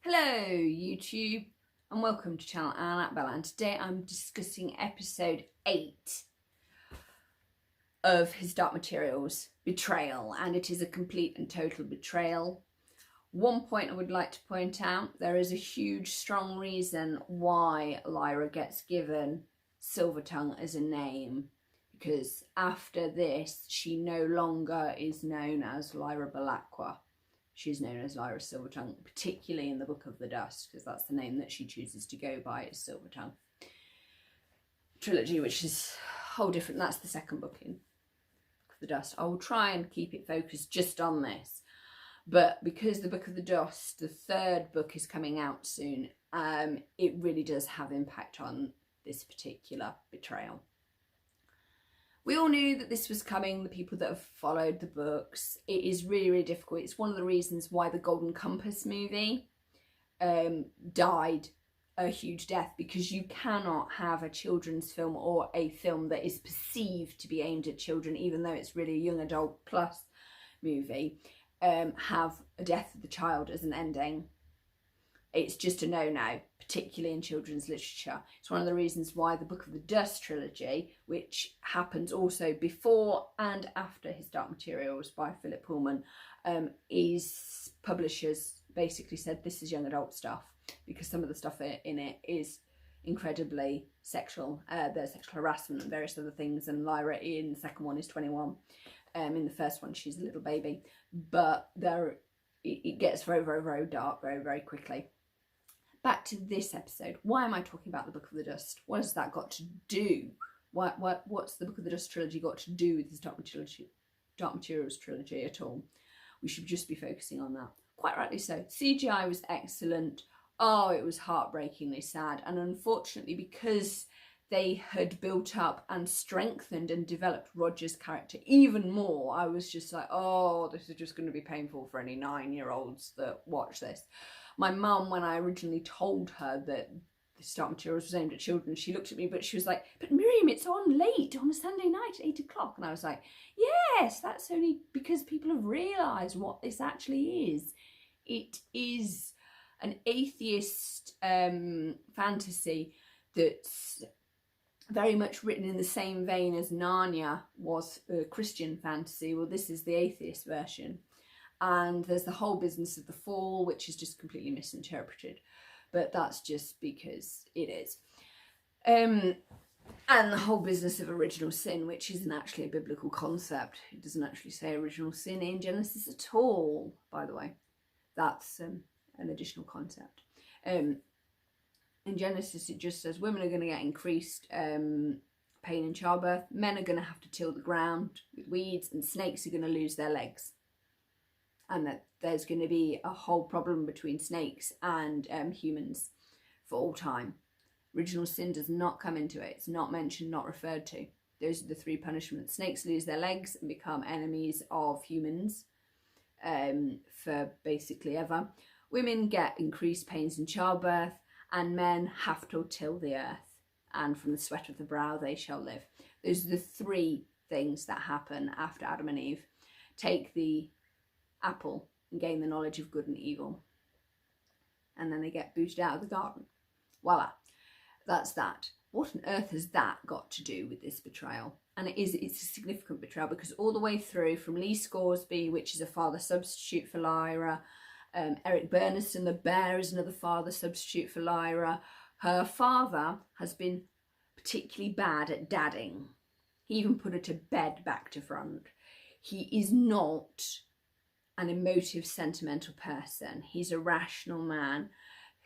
Hello YouTube and welcome to channel Bella, and today I'm discussing episode 8 of His Dark Materials, Betrayal, and it is a complete and total betrayal. One point I would like to point out, there is a huge strong reason why Lyra gets given Silvertongue as a name, because after this she no longer is known as Lyra Belacqua. She's known as Lyra Silvertongue, particularly in the Book of the Dust, because that's the name that she chooses to go by, is Silvertongue trilogy, which is a whole different. That's the second book in Book of the Dust. I will try and keep it focused just on this, but because the Book of the Dust, the third book, is coming out soon, it really does have impact on this particular betrayal. We all knew that this was coming, the people that have followed the books. It is really, really difficult. It's one of the reasons why the Golden Compass movie died a huge death, because you cannot have a children's film or a film that is perceived to be aimed at children, even though it's really a young adult plus movie, have a death of the child as an ending. It's just a no-no, particularly in children's literature. It's one of the reasons why the Book of the Dust trilogy, which happens also before and after His Dark Materials by Philip Pullman, is publishers basically said this is young adult stuff, because some of the stuff in it is incredibly sexual. There's sexual harassment and various other things, and Lyra in the second one is 21. In the first one she's a little baby, but it gets very, very, very dark very, very quickly. Back to this episode. Why am I talking about the Book of the Dust? What has that got to do? What's the Book of the Dust trilogy got to do with this Dark Materials trilogy at all? We should just be focusing on that. Quite rightly so. CGI was excellent. Oh, it was heartbreakingly sad. And unfortunately, because they had built up and strengthened and developed Roger's character even more, I was just like, oh, this is just going to be painful for any 9-year-olds that watch this. My mum, when I originally told her that the Dark Materials was aimed at children, she looked at me, but she was like, but Miriam, it's on late on a Sunday night at 8 o'clock. And I was like, yes, that's only because people have realised what this actually is. It is an atheist fantasy that's very much written in the same vein as Narnia was a Christian fantasy. Well, this is the atheist version. And there's the whole business of the fall, which is just completely misinterpreted. But that's just because it is. And the whole business of original sin, which isn't actually a biblical concept. It doesn't actually say original sin in Genesis at all, by the way. That's an additional concept. In Genesis, it just says women are going to get increased pain in childbirth. Men are going to have to till the ground with weeds, and snakes are going to lose their legs. And that there's going to be a whole problem between snakes and humans for all time. Original sin does not come into it. It's not mentioned, not referred to. Those are the 3 punishments. Snakes lose their legs and become enemies of humans for basically ever. Women get increased pains in childbirth, and men have to till the earth, and from the sweat of the brow they shall live. Those are the 3 things that happen after Adam and Eve take the apple and gain the knowledge of good and evil, and then they get booted out of the garden. Voila, that's that. What on earth has that got to do with this betrayal? And it's a significant betrayal, because all the way through, from Lee Scoresby, which is a father substitute for Lyra, Eric Bernison the bear is another father substitute for Lyra. Her father has been particularly bad at dadding. He even put her to bed back to front. He is not an emotive, sentimental person. He's a rational man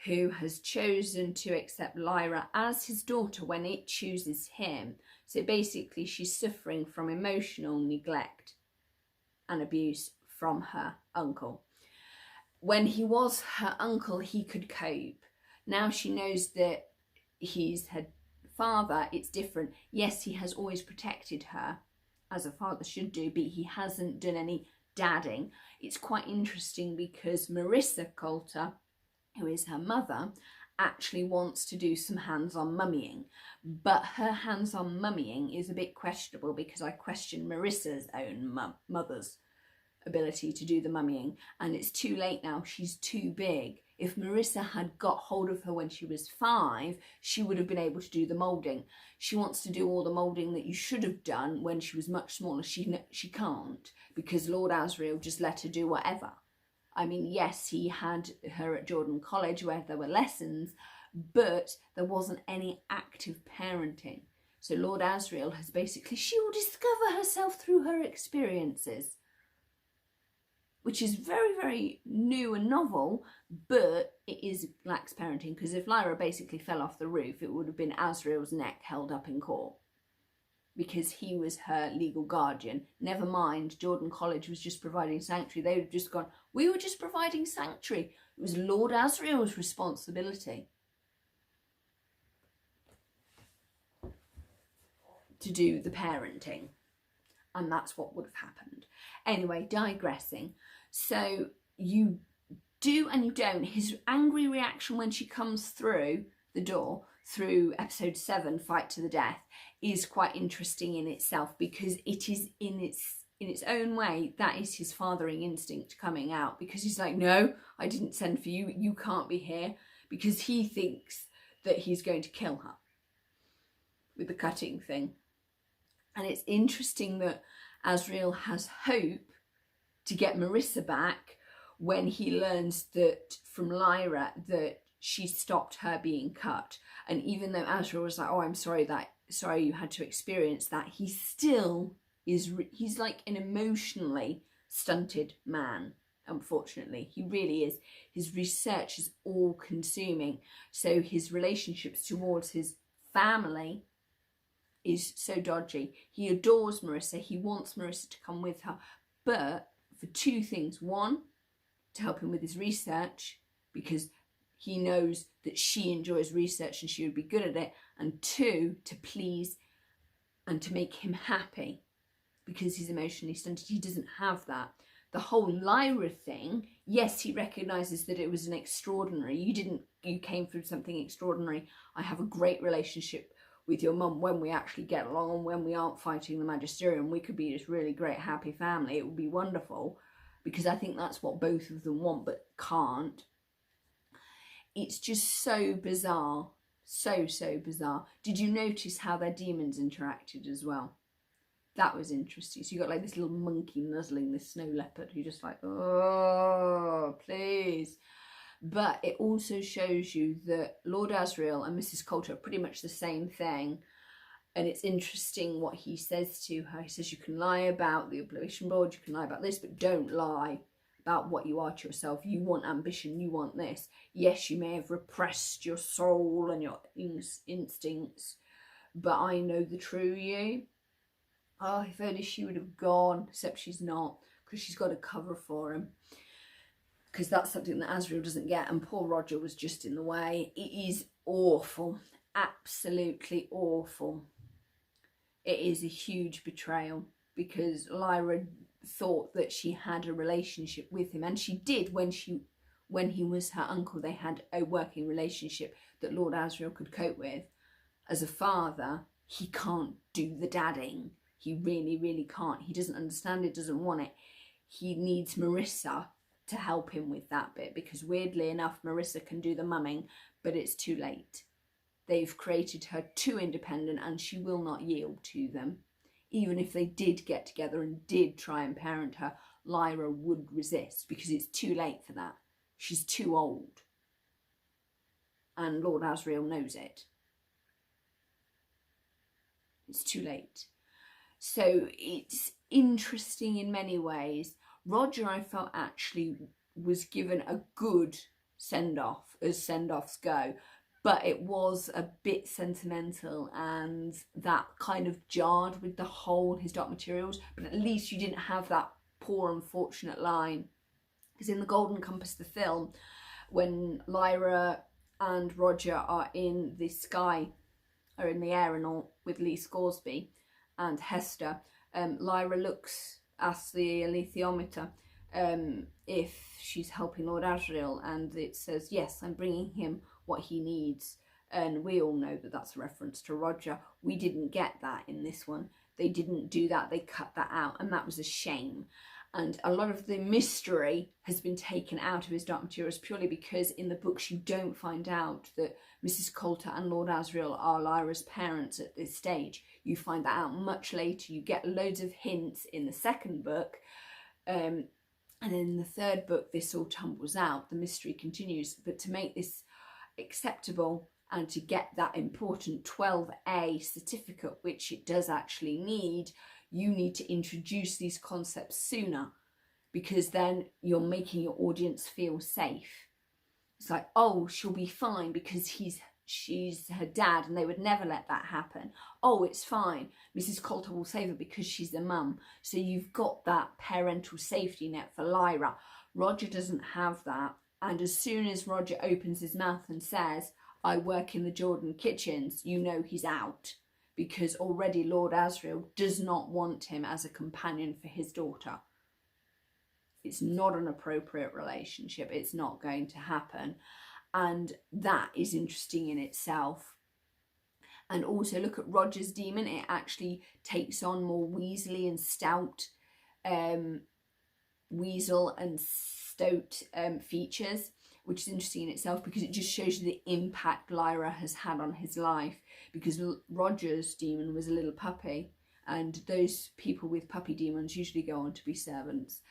who has chosen to accept Lyra as his daughter when it chooses him. So basically she's suffering from emotional neglect and abuse from her uncle. When he was her uncle, he could cope. Now she knows that he's her father, it's different. Yes, he has always protected her, as a father should do, but he hasn't done any dadding. It's quite interesting because Marissa Coulter, who is her mother, actually wants to do some hands-on mummying, but her hands-on mummying is a bit questionable, because I question Marissa's own mother's ability to do the mummying, and it's too late now. She's too big. If Marissa had got hold of her when she was 5, she would have been able to do the moulding. She wants to do all the moulding that you should have done when she was much smaller. She can't, because Lord Asriel just let her do whatever. I mean, yes, he had her at Jordan College where there were lessons, but there wasn't any active parenting. So Lord Asriel has basically, she will discover herself through her experiences, which is very, very new and novel, but it lacks parenting, because if Lyra basically fell off the roof, it would have been Asriel's neck held up in court, because he was her legal guardian. Never mind, Jordan College was just providing sanctuary. They would have just gone, we were just providing sanctuary. It was Lord Asriel's responsibility to do the parenting. And that's what would have happened. Anyway, digressing. So you do and you don't. His angry reaction when she comes through the door, through episode 7, Fight to the Death, is quite interesting in itself, because it is in its own way, that is his fathering instinct coming out, because he's like, no, I didn't send for you, you can't be here, because he thinks that he's going to kill her with the cutting thing. And it's interesting that Asriel has hope to get Marissa back when he learns that from Lyra that she stopped her being cut. And even though Asriel was like, oh, I'm sorry you had to experience that, he still is, he's like an emotionally stunted man, unfortunately. He really is. His research is all consuming. So his relationships towards his family is so dodgy. He adores Marissa. He wants Marissa to come with her, but for 2 things. 1, to help him with his research, because he knows that she enjoys research and she would be good at it. And 2, to please and to make him happy, because he's emotionally stunted. He doesn't have that. The whole Lyra thing, yes, he recognises that it was an extraordinary. You came through something extraordinary. I have a great relationship with your mum when we actually get along, and when we aren't fighting the magisterium, we could be this really great happy family. It would be wonderful, because I think that's what both of them want but can't. It's just so bizarre, so bizarre. Did you notice how their demons interacted as well? That was interesting. So you got like this little monkey nuzzling this snow leopard who just like, oh, please. But it also shows you that Lord Asriel and Mrs. Coulter are pretty much the same thing. And it's interesting what he says to her. He says, you can lie about the oblation board, you can lie about this, but don't lie about what you are to yourself. You want ambition, you want this. Yes, you may have repressed your soul and your instincts, but I know the true you. Oh, if only she would have gone, except she's not, because she's got a cover for him. Because that's something that Asriel doesn't get, and poor Roger was just in the way. It is awful, absolutely awful. It is a huge betrayal, because Lyra thought that she had a relationship with him, and she did when he was her uncle. They had a working relationship that Lord Asriel could cope with. As a father, he can't do the dadding. He really, really can't. He doesn't understand it, doesn't want it. He needs Marissa to help him with that bit, because weirdly enough, Marissa can do the mumming, but it's too late. They've created her too independent, and she will not yield to them. Even if they did get together and did try and parent her, Lyra would resist, because it's too late for that. She's too old. And Lord Asriel knows it. It's too late. So it's interesting in many ways. Roger, I felt, actually was given a good send-off, as send-offs go, but it was a bit sentimental, and that kind of jarred with the whole His Dark Materials. But at least you didn't have that poor unfortunate line, because in the Golden Compass, the film, when Lyra and Roger are in the sky, or in the air and all, with Lee Scoresby and Hester, Lyra asks the alethiometer if she's helping Lord Asriel, and it says, yes, I'm bringing him what he needs. And we all know that that's a reference to Roger. We didn't get that in this one. They didn't do that. They cut that out, and that was a shame. And a lot of the mystery has been taken out of his Dark Materials purely because in the books you don't find out that Mrs. Coulter and Lord Asriel are Lyra's parents at this stage. You find that out much later. You get loads of hints in the second book. And then in the third book, this all tumbles out. The mystery continues. But to make this acceptable and to get that important 12A certificate, which it does actually need, you need to introduce these concepts sooner, because then you're making your audience feel safe. It's like, oh, she'll be fine because she's her dad and they would never let that happen. Oh, it's fine. Mrs. Coulter will save her because she's a mum. So you've got that parental safety net for Lyra. Roger doesn't have that. And as soon as Roger opens his mouth and says, I work in the Jordan kitchens, you know he's out. Because already Lord Asriel does not want him as a companion for his daughter. It's not an appropriate relationship. It's not going to happen. And that is interesting in itself. And also look at Roger's demon. It actually takes on more weaselly and stout, weasel and stoat features, which is interesting in itself because it just shows you the impact Lyra has had on his life. Because Roger's demon was a little puppy, and those people with puppy demons usually go on to be servants.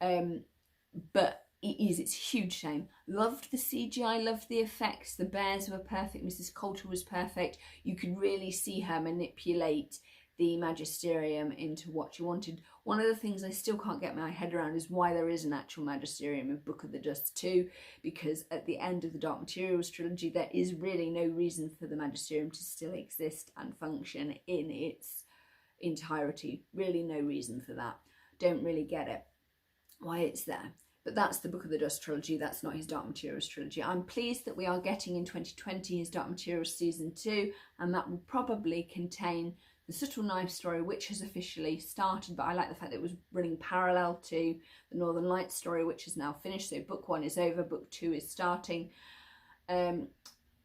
But it's a huge shame. Loved the CGI, loved the effects. The bears were perfect. Mrs. Coulter was perfect. You could really see her manipulate the magisterium into what she wanted. One of the things I still can't get my head around is why there is an actual magisterium in Book of the Dust 2, because at the end of the Dark Materials trilogy there is really no reason for the magisterium to still exist and function in its entirety. Really no reason for that. Don't really get it, why it's there. But that's the Book of the Dust trilogy, that's not his Dark Materials trilogy. I'm pleased that we are getting in 2020 his Dark Materials season 2, and that will probably contain the Subtle Knife story, which has officially started, but I like the fact that it was running parallel to the Northern Lights story, which is now finished. So book 1 is over, book 2 is starting. And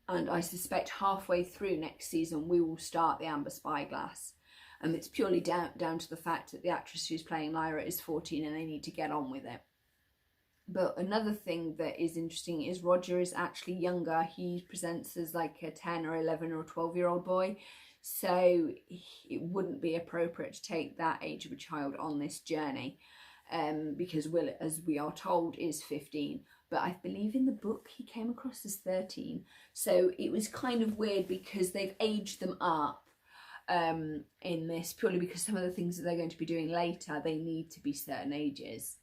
I suspect halfway through next season, we will start the Amber Spyglass. It's purely down to the fact that the actress who's playing Lyra is 14 and they need to get on with it. But another thing that is interesting is Roger is actually younger. He presents as like a 10 or 11 or 12-year-old boy. So it wouldn't be appropriate to take that age of a child on this journey, because Will, as we are told, is 15. But I believe in the book he came across as 13. So it was kind of weird because they've aged them up in this, purely because some of the things that they're going to be doing later, they need to be certain ages.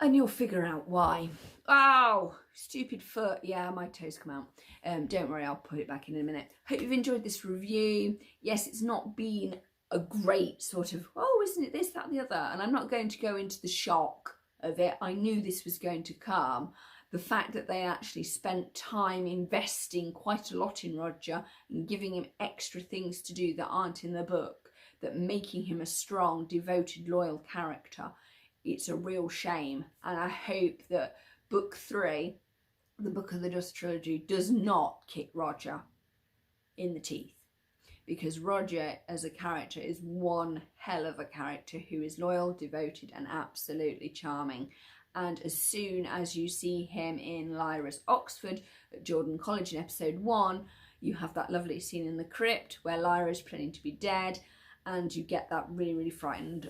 And you'll figure out why. Oh, stupid foot. Yeah, my toes come out. Don't worry, I'll put it back in a minute. Hope you've enjoyed this review. Yes, it's not been a great sort of, oh, isn't it this, that, and the other? And I'm not going to go into the shock of it. I knew this was going to come. The fact that they actually spent time investing quite a lot in Roger and giving him extra things to do that aren't in the book, that making him a strong, devoted, loyal character. It's a real shame, and I hope that book 3, the Book of the Dust trilogy, does not kick Roger in the teeth, because Roger as a character is one hell of a character who is loyal, devoted and absolutely charming. And as soon as you see him in Lyra's Oxford at Jordan College in episode 1, you have that lovely scene in the crypt where Lyra is pretending to be dead, and you get that really, really frightened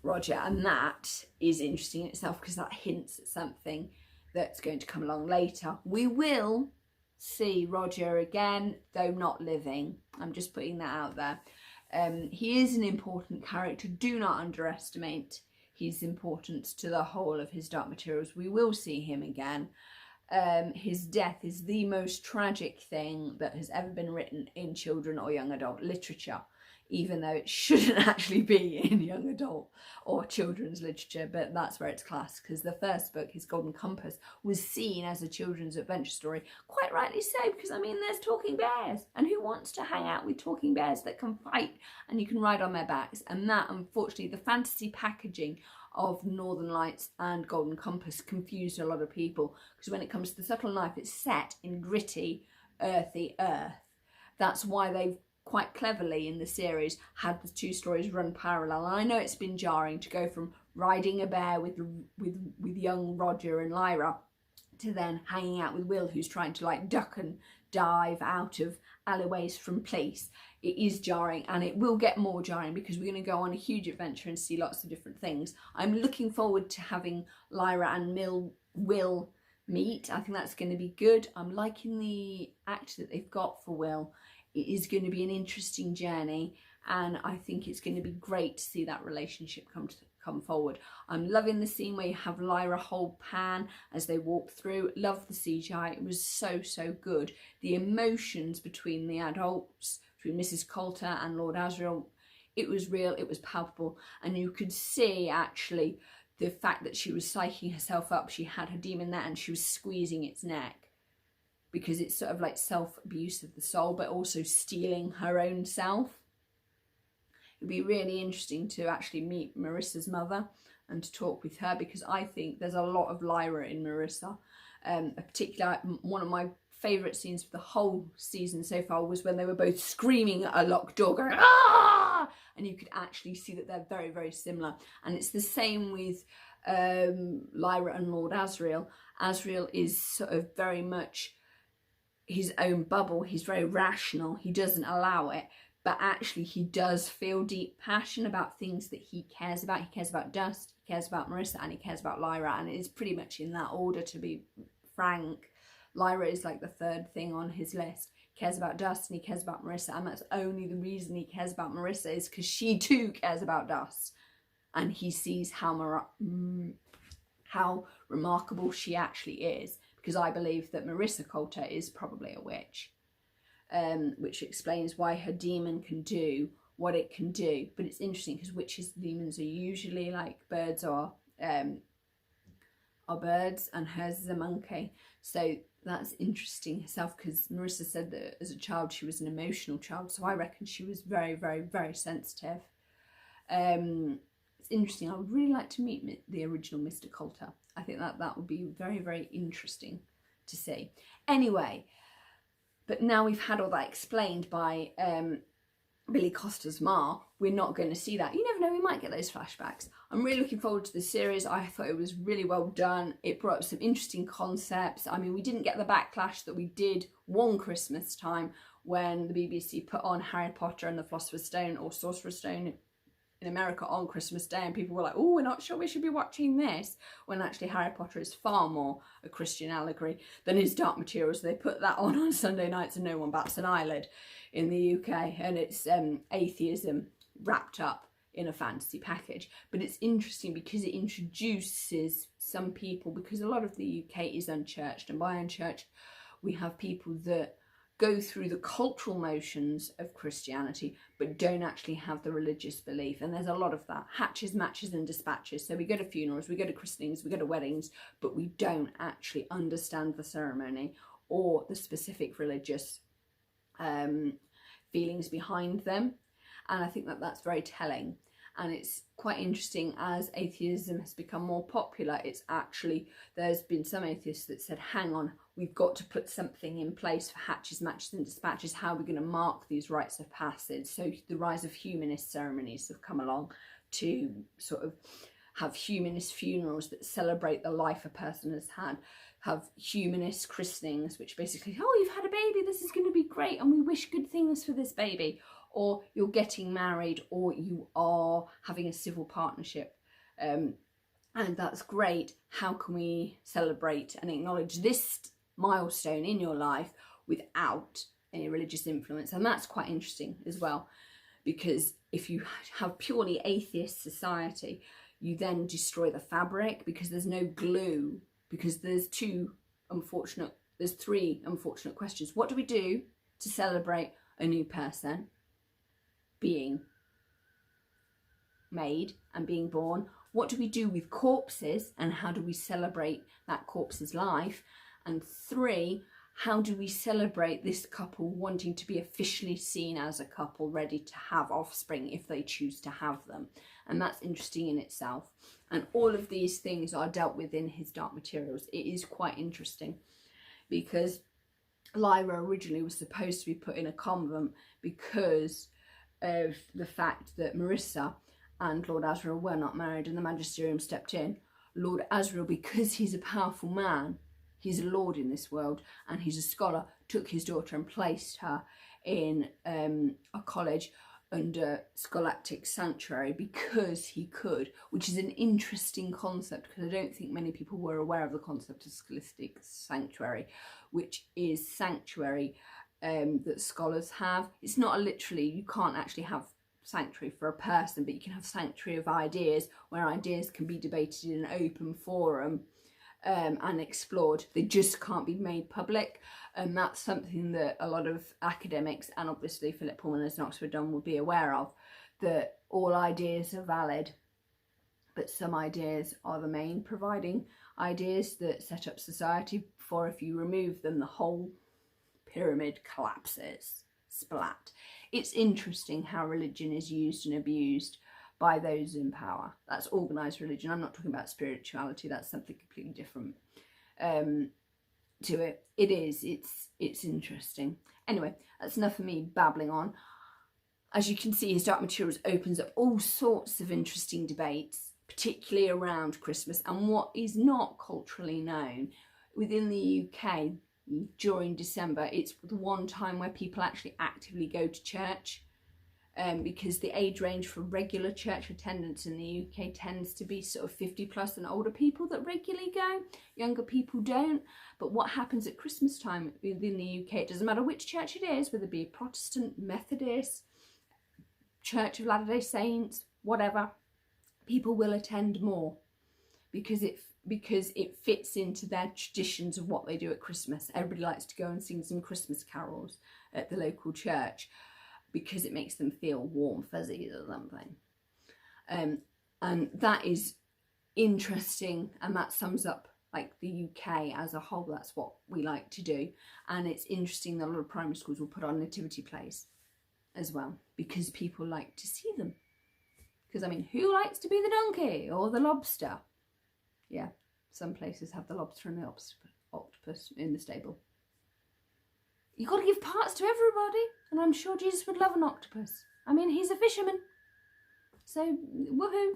Roger. And that is interesting in itself because that hints at something that's going to come along later. We will see Roger again, though not living. I'm just putting that out there. He is an important character. Do not underestimate his importance to the whole of his Dark Materials. We will see him again. His death is the most tragic thing that has ever been written in children or young adult literature, even though it shouldn't actually be in young adult or children's literature, but that's where it's classed, because the first book, his Golden Compass, was seen as a children's adventure story, quite rightly so, because I mean there's talking bears, and who wants to hang out with talking bears that can fight and you can ride on their backs? And that, unfortunately, the fantasy packaging of Northern Lights and Golden Compass confused a lot of people, because when it comes to the Subtle Knife, it's set in gritty, earthy earth. That's why they've quite cleverly in the series had the two stories run parallel. And I know it's been jarring to go from riding a bear with young Roger and Lyra, to then hanging out with Will, who's trying to like duck and dive out of alleyways from police. It is jarring, and it will get more jarring because we're going to go on a huge adventure and see lots of different things. I'm looking forward to having Lyra and Will meet. I think that's going to be good. I'm liking the actor that they've got for Will. It is going to be an interesting journey, and I think it's going to be great to see that relationship come forward. I'm loving the scene where you have Lyra hold Pan as they walk through. Love the CGI. It was so good. The emotions between the adults, between Mrs. Coulter and Lord Asriel, it was real, it was palpable, and you could see actually the fact that she was psyching herself up. She had her demon there and she was squeezing its neck, because it's sort of like self-abuse of the soul, but also stealing her own self. It'd be really interesting to actually meet Marissa's mother and to talk with her, because I think there's a lot of Lyra in Marissa. One of my favourite scenes for the whole season so far was when they were both screaming at a locked door, going, "Ah!" And you could actually see that they're very similar. And it's the same with Lyra and Lord Asriel. Asriel is sort of very much his own bubble. He's very rational. He doesn't allow it. But actually he does feel deep passion about things that he cares about. He cares about Dust, he cares about Marissa, and he cares about Lyra. And it is pretty much in that order, to be frank. Lyra is like the third thing on his list. He cares about Dust and he cares about Marissa. And that's only the reason he cares about Marissa is because she too cares about Dust. And he sees how remarkable she actually is. Because I believe that Marissa Coulter is probably a witch. Which explains why her demon can do what it can do. But it's interesting because witches' demons are usually like birds or are birds, and hers is a monkey. So that's interesting herself, because Marissa said that as a child she was an emotional child, so I reckon she was very sensitive. It's interesting. I would really like to meet the original Mr. Coulter. I think that would be very interesting to see. Anyway, but now we've had all that explained by Billy Costa's Ma, we're not going to see that. You never know, we might get those flashbacks. I'm really looking forward to the series. I thought it was really well done. It brought up some interesting concepts. I mean, we didn't get the backlash that we did one Christmas time when the BBC put on Harry Potter and the Philosopher's Stone, or Sorcerer's Stone in America, on Christmas Day, and people were like, oh, we're not sure we should be watching this, when actually Harry Potter is far more a Christian allegory than His Dark Materials. They put that on Sunday nights and no one bats an eyelid in the UK, and it's atheism wrapped up in a fantasy package. But it's interesting because it introduces some people, because a lot of the UK is unchurched, and by unchurched we have people that go through the cultural motions of Christianity but don't actually have the religious belief. And there's a lot of that, hatches, matches and dispatches. So we go to funerals, we go to christenings, we go to weddings, but we don't actually understand the ceremony or the specific religious feelings behind them. And I think that that's very telling. And it's quite interesting, as atheism has become more popular, it's actually, there's been some atheists that said, hang on, we've got to put something in place for hatches, matches and dispatches. How are we going to mark these rites of passage? So the rise of humanist ceremonies have come along to sort of have humanist funerals that celebrate the life a person has had, have humanist christenings, which basically, oh, you've had a baby, this is going to be great, and we wish good things for this baby. Or you're getting married, or you are having a civil partnership. And that's great. How can we celebrate and acknowledge this milestone in your life without any religious influence? And that's quite interesting as well, because if you have purely atheist society, you then destroy the fabric, because there's no glue, because there's three unfortunate questions. What do we do to celebrate a new person being made and being born? What do we do with corpses, and how do we celebrate that corpse's life? And 3, how do we celebrate this couple wanting to be officially seen as a couple ready to have offspring if they choose to have them? And that's interesting in itself. And all of these things are dealt with in His Dark Materials. It is quite interesting, because Lyra originally was supposed to be put in a convent because of the fact that Marissa and Lord Asriel were not married and the magisterium stepped in, Lord Asriel, because he's a powerful man, he's a lord in this world and he's a scholar, took his daughter and placed her in a college under scholastic sanctuary because he could, which is an interesting concept because I don't think many people were aware of the concept of scholastic sanctuary, which is sanctuary that scholars have. It's not literally, you can't actually have sanctuary for a person, but you can have sanctuary of ideas where ideas can be debated in an open forum and explored. They just can't be made public, and that's something that a lot of academics and obviously Philip Pullman as an Oxford Don will be aware of, that all ideas are valid but some ideas are the main providing ideas that set up society, for if you remove them the whole pyramid collapses. Splat. It's interesting how religion is used and abused by those in power. That's organised religion. I'm not talking about spirituality. That's something completely different to it. It's interesting. Anyway, that's enough of me babbling on. As you can see, His Dark Materials opens up all sorts of interesting debates, particularly around Christmas and what is not culturally known. Within the UK, during December, it's the one time where people actually actively go to church, because the age range for regular church attendance in the UK tends to be sort of 50 plus and older people that regularly go. Younger people don't. But what happens at Christmas time within the UK, it doesn't matter which church it is, whether it be Protestant, Methodist, Church of Latter-day Saints, whatever, people will attend more because it fits into their traditions of what they do at Christmas. Everybody likes to go and sing some Christmas carols at the local church because it makes them feel warm fuzzies or something. And that is interesting, and that sums up like the UK as a whole. That's what we like to do. And it's interesting that a lot of primary schools will put on nativity plays as well because people like to see them. Because I mean, who likes to be the donkey or the lobster? Yeah, some places have the lobster and the octopus in the stable. You've got to give parts to everybody, and I'm sure Jesus would love an octopus. I mean, he's a fisherman, so woohoo.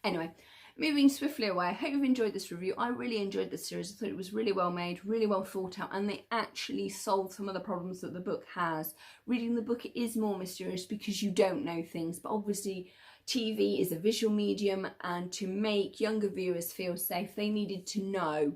Anyway, moving swiftly away, I hope you've enjoyed this review. I really enjoyed this series. I thought it was really well made, really well thought out, and they actually solved some of the problems that the book has. Reading the book, it is more mysterious because you don't know things, but obviously TV is a visual medium, and to make younger viewers feel safe, they needed to know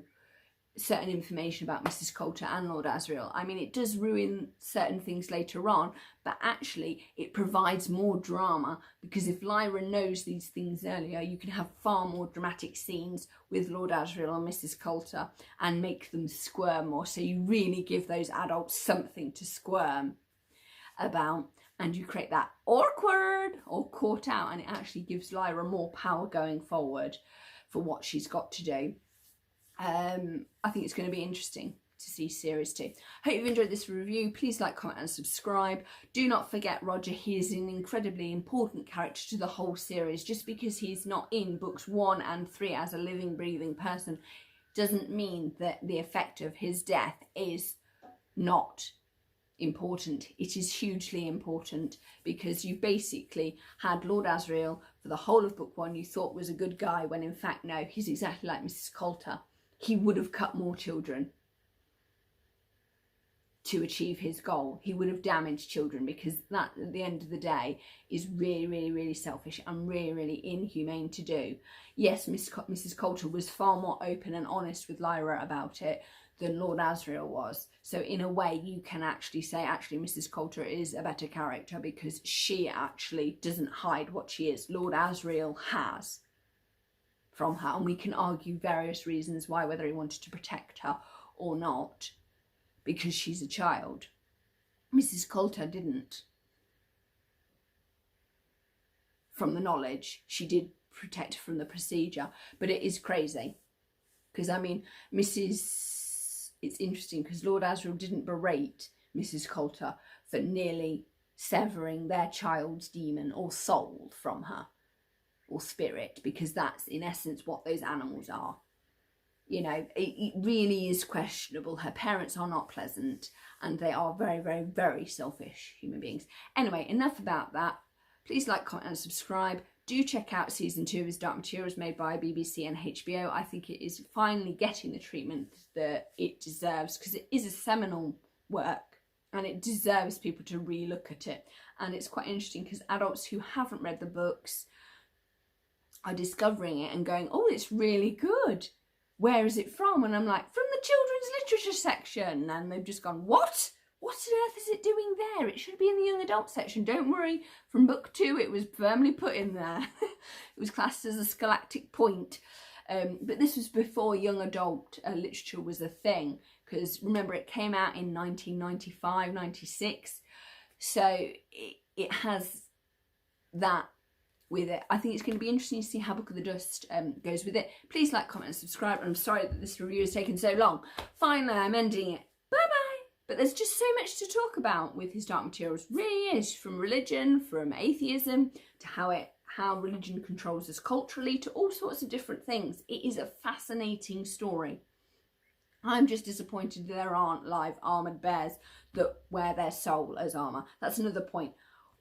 certain information about Mrs. Coulter and Lord Asriel. I mean, it does ruin certain things later on, but actually it provides more drama, because if Lyra knows these things earlier, you can have far more dramatic scenes with Lord Asriel and Mrs. Coulter and make them squirm more. So you really give those adults something to squirm about, and you create that awkward or caught out, and it actually gives Lyra more power going forward for what she's got to do. I think it's going to be interesting to see series 2. Hope you've enjoyed this review. Please like, comment and subscribe. Do not forget Roger. He is an incredibly important character to the whole series. Just because he's not in books 1 and 3 as a living, breathing person doesn't mean that the effect of his death is not important. It is hugely important, because you basically had Lord Asriel for the whole of book 1 you thought was a good guy, when in fact no, he's exactly like Mrs. Coulter. He would have cut more children to achieve his goal. He would have damaged children, because that at the end of the day is really, really, really selfish and really, really inhumane to do. Yes, Mrs. Coulter was far more open and honest with Lyra about it than Lord Asriel was. So in a way you can actually say actually Mrs. Coulter is a better character, because she actually doesn't hide what she is. Lord Asriel has from her, and we can argue various reasons why, whether he wanted to protect her or not, because she's a child. Mrs. Coulter didn't. From the knowledge, she did protect her from the procedure, but it is crazy. Because I mean, it's interesting because Lord Asriel didn't berate Mrs. Coulter for nearly severing their child's demon or soul from her, or spirit, because that's in essence what those animals are. You know, it really is questionable. Her parents are not pleasant, and they are very, very, very selfish human beings. Anyway, enough about that. Please like, comment and subscribe. Do check out season 2 of His Dark Materials, made by BBC and HBO. I think it is finally getting the treatment that it deserves, because it is a seminal work and it deserves people to re-look at it. And it's quite interesting because adults who haven't read the books are discovering it and going, oh, it's really good. Where is it from? And I'm like, from the children's literature section. And they've just gone, what? What on earth is it doing there? It should be in the young adult section. Don't worry, from book 2 it was firmly put in there. It was classed as a scholastic point. But this was before young adult literature was a thing, because remember, it came out in 1995, 96. So it has that with it. I think it's going to be interesting to see how Book of the Dust goes with it. Please like, comment and subscribe. And I'm sorry that this review has taken so long. Finally, I'm ending it. Bye-bye. But there's just so much to talk about with His Dark Materials. Really is, from religion, from atheism, to how religion controls us culturally, to all sorts of different things. It is a fascinating story. I'm just disappointed there aren't live armoured bears that wear their soul as armour. That's another point.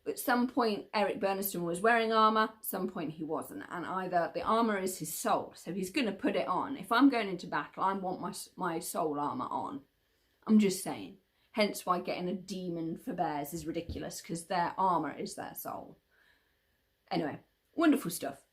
At some point, Eric Bernstein was wearing armour, some point he wasn't. And either the armour is his soul, so he's going to put it on. If I'm going into battle, I want my soul armour on. I'm just saying. Hence why getting a demon for bears is ridiculous, because their armour is their soul. Anyway, wonderful stuff.